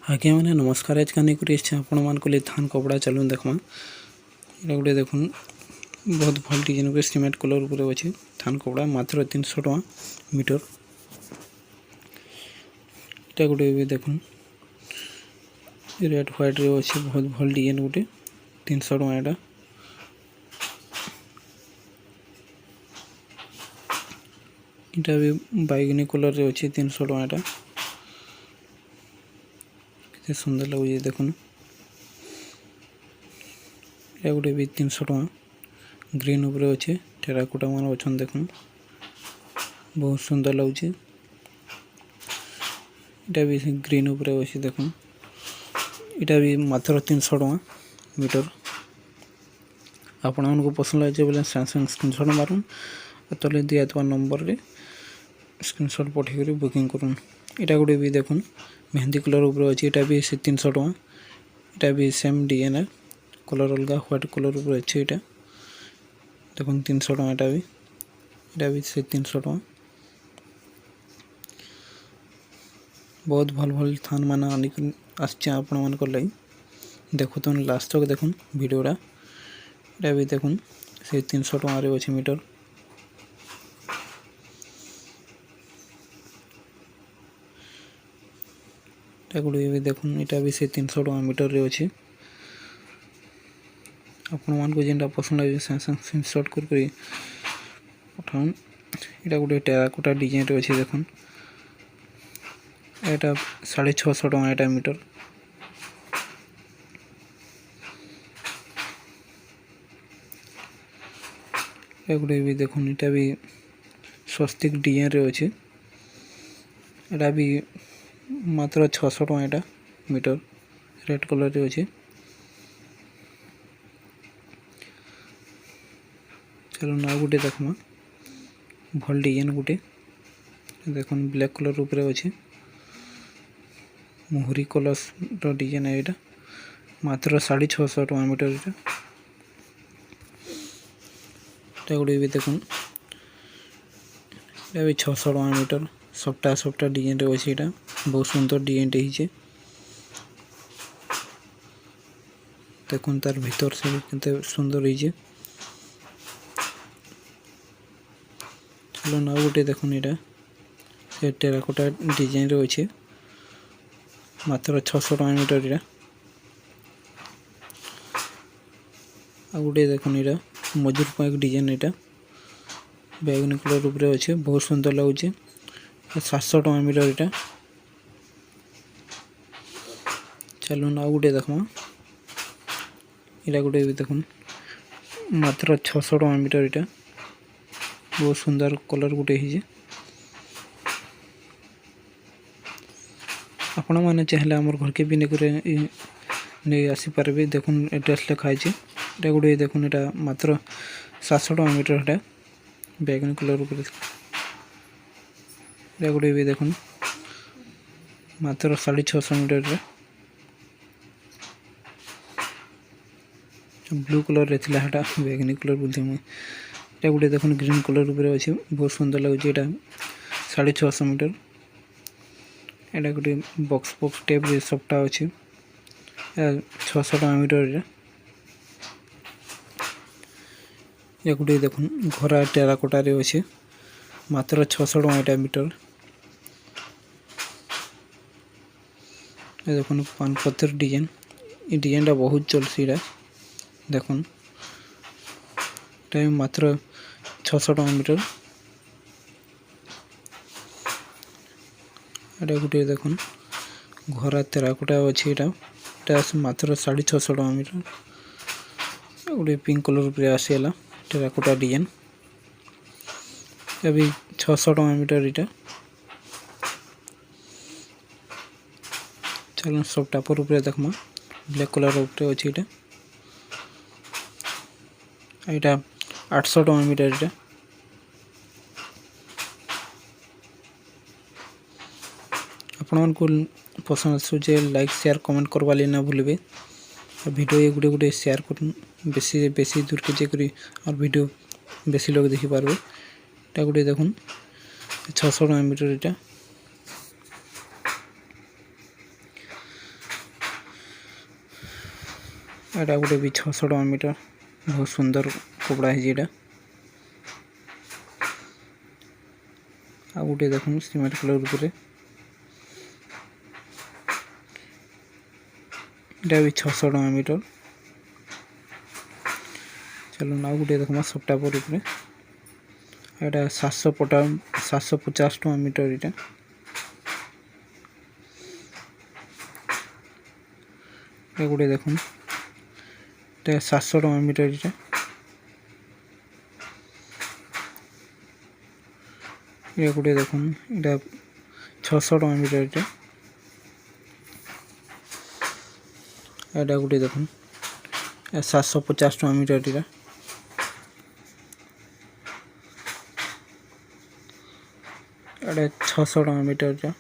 आज्ञा मैंने नमस्कार आज का आपण थान कपड़ा चलून देखमा ये गोटे देख बहुत भल डिजाइन सीमेंट कलर अच्छे थान कपड़ा मात्र 300 टका मीटर ये गोटे भी देख रेड व्हाइट रे अच्छे बहुत भल डिजाइन गोटे 300 टका यहाँ इटा भी बैगनी कलर रे अच्छे 300 टका यहाँ के सुंदर लगे देखुन या गोटे भी 300 टका ग्रीन उपरे अच्छे टेराकोटा मान अच्छा देखुन बहुत सुंदर लगे इटा भी ग्रीन उपरे अच्छे देखुन इटा भी मात्र 300 टका मीटर आपण को पसंद लगे बोले साଙ୍ଗे स्क्रीनशॉट मारुन तले दिया नंबर रे स्क्रीनशॉट पठे बुकिंग करूँ इटा गोटे भी देखुन मेहंदी कलर ऊपर अच्छे इटा भी से 300 टका इटा भी सेम डिजाइन कलर अलग व्हाइट कलर ऊपर अच्छे इटा देखो 300 टका इटा भी से 300 टका बहुत भल भल थान मान आपण मान लगी देखो तुम लास्ट तक देखुन वीडियोटा इटा भी देखुन से 300 टका अच्छे मीटर गोटे भी देखुन इटा भी से 300 टका मीटर रे अच्छे आपण मान को जेनटा पसंद लगे साଙ୍ଗे स्क्रीनशॉट कर पठाउन इटा गोटे टेराकोटा डिजाइन रे अच्छे देखुन एटा 650 टका एटा मीटर गोटे भी देखुन इटा भी स्वस्तिक डिजाइन रे अच्छे एटा भी मात्र 600 टका एटा मीटर रेड कलर रे अच्छे चलो ना गोटे देखमा भल डिजाइन गोटे देखुन ब्लैक कलर ऊपर अच्छे मोहरी कलर डिजाइन है यहाँ मात्र 650 टका मीटर यहाँ गोटे भी देखुन ये भी 600 टका मीटर सफ्टा डिजाइन रे अच्छे यहाँ बहुत सुंदर डिजाइन टे देखुन तार भीतर से केते सुंदर है चलो ना गोटे देखुन यहाँ से टेराकोटा डिजाइन रे अच्छे मात्र 600 टका मीटर यहाँ गोटे देखुन यहाँ मजूर पाइक डिजाइन यहाँ बैगनी कलर ऊपर अच्छे बहुत सुंदर लगे 700 टका मीटर यहाँ चलो ना गोटे देखमा यहाँ गोटे भी देखुन मात्र 600 टका मीटर यहाँ बहुत सुंदर कलर गोटे है आपण मैंने चाहिए आम घर के भी नहीं आसीपारे देखुन एड्रेस लिखाई है गोटे देखुन यहाँ मात्र 700 टका मीटर यहाँ बैगनी कलर ऊपर यहाँ गोटे भी देखुन मात्र 650 मीटर ब्लू कलर रे थिला हटा बैगनी कलर बोलते मुझे यहाँ गोटे देखुन ग्रीन कलर ऊपर अच्छे बहुत सुंदर लगे यहाँ 650 मीटर यहाँ गोटे बॉक्स टाइप सबटा अच्छे 600 टका मीटर यहाँ गोटे देखुन घरा टेराकोटा रे अच्छे मात्र 600 टका यहाँ मीटर देखुन पान पत्थर डिजाइन ये डिजाइन बहुत चलसी देखुन टाइम मात्र 600 टका मीटर ये गोटे देखुन घरा टेराकोटा अच्छे यहाँ मात्र 650 टका मीटर गोटे पिंक कलर ऊपर आसीगला टेराकोटा डिजाइन ये भी 600 टका मीटर यहाँ चलो सब टापर ऊपर देखमा ब्लैक कलर ऊपर अच्छे यहाँ 800 टका मीटर यहाँ आपण को पसंद आसूचे लाइक शेयर कमेंट करवा ना भूलिए वीडियो ये गोटे शेयर कर बेसी दूर के जेकरी और वीडियो बेसी लोग देखी पारबे यहाँ गोटे देखुन 600 टका मीटर यहाँ एटा गोटे भी 600 टका मीटर बहुत सुंदर कपड़ा है जेटा आ गोटे देखुन सिमेंट कलर ऊपर एटा भी 600 टका मीटर चलो ना गोटे देखमा सप्टा पर ऊपर एटा 750 टका मीटर एटा गोटे देखुन 700 टका मीटर एटा ये गोटे देखुन एटा 600 टका मीटर एटा एटा गोटे देखुन 750 टका मीटर एटा एटा 600 टका मीटर एटा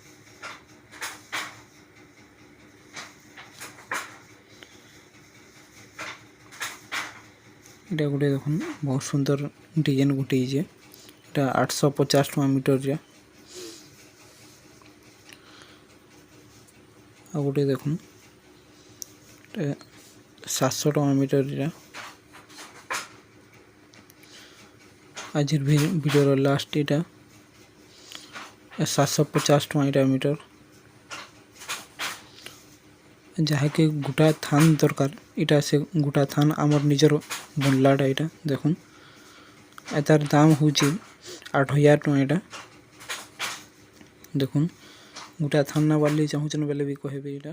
এটা গোটে দেখুন बहुत सुंदर डिजाइन गोटे है এটা 850 टका मीटर रे आ गोटे देखुन 700 टका मीटर रे आज वीडियो लास्ट एटा 750 टका एटा मीटर जहाँ के गोटा थान दरकार इटा से गोटा थान आमर निजर बनलाटा इटा देखुन तार दाम हूँ 8000 टका एटा देखुन गोटा थान ना बाली चाहूचन बेले भी कहबे इटा।